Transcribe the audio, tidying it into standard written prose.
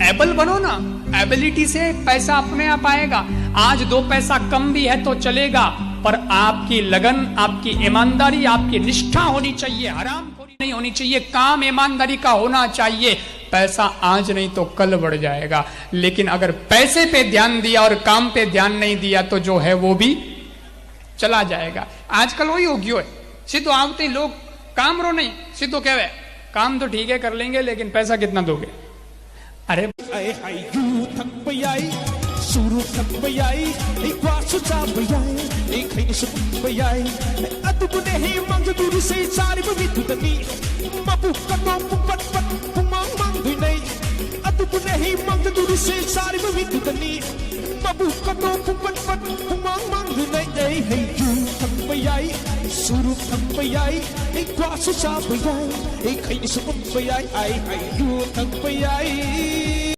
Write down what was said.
Able बनो ना, ability से पैसा अपने आप आएगा। आज 2 पैसा कम भी है तो चलेगा, पर आपकी लगन, आपकी ईमानदारी, आपकी निष्ठा होनी चाहिए, हरामखोरी नहीं होनी चाहिए, काम ईमानदारी का होना चाहिए। पैसा आज नहीं तो कल बढ़ जाएगा, लेकिन अगर पैसे पे ध्यान दिया और काम पे ध्यान नहीं दिया तो जो है वो भी चला जाएगा। आजकल वही हो गयो है, सीधो आवते लोग काम रो नहीं, सीधो कहवे काम तो ठीक है कर लेंगे लेकिन पैसा कितना दोगे। अरे Suru takbayay, ay kwaso tabayay, ay kayo sa pagbayay. At upunehi mang jaduri say sari pabitutani, mabuka mo pupat-pat pumang-mang dunay. At upunehi mang jaduri say sari pabitutani, mabuka mo pupat-pat pumang-mang dunay. Ay hayu takbayay, suru takbayay, ay kwaso tabayay, ay kayo sa pagbayay. Ay hayu takbayay.